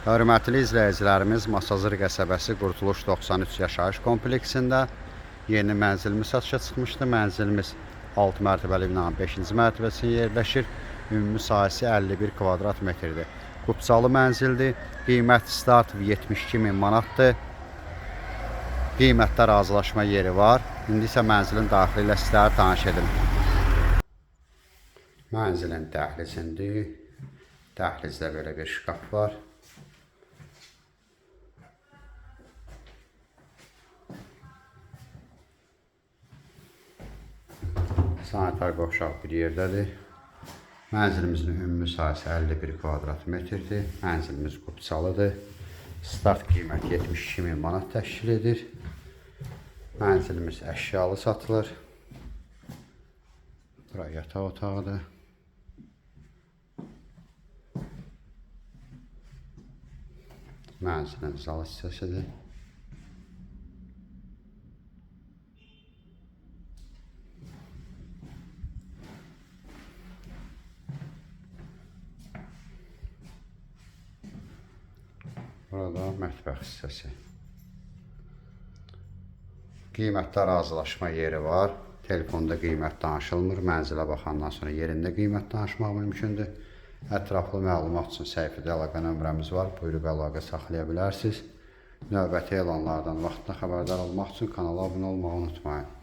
Hörmətli izləyicilərimiz, Masazır qəsəbəsi Qurtuluş 93 yaşayış kompleksində yeni mənzilimiz satışa çıxmışdı. Mənzilimiz 6 mərtəbəli binanın 5-ci mərtəbəsində yerləşir. Ümumi sahəsi 51 kvadrat metrdir. Qubçalı mənzildir. Qiymət start 72.000 manatdır. Qiymətdə razılaşma yeri var. İndi isə mənzilin daxili ilə sizlərə tanış edim. Mənzilin dəhlizindir. Dəhlizdə belə bir şkaf var. Sanitar qovşaq bir yerdədir. Mənzilimizin ümumi sahəsi 51 kvadrat metrdir. Mənzilimiz qubçalıdır. Start qiymət 72.000 manat təşkil edir. Mənzilimiz əşyalı satılır. Bura yataq otağıdır. Mənzilin zal hissəsidir. Burada mətbəx hissəsi. Qiymətdə razılaşma yeri var. Telefonda qiymət danışılmır. Mənzilə baxandan sonra yerində qiymət danışmaq mümkündür. Ətraflı məlumat üçün səhifədə əlaqə nömrəmiz var. Buyurub əlaqə saxlaya bilərsiniz. Növbəti elanlardan vaxtında xəbərdar olmaq üçün kanala abunə olmağı unutmayın.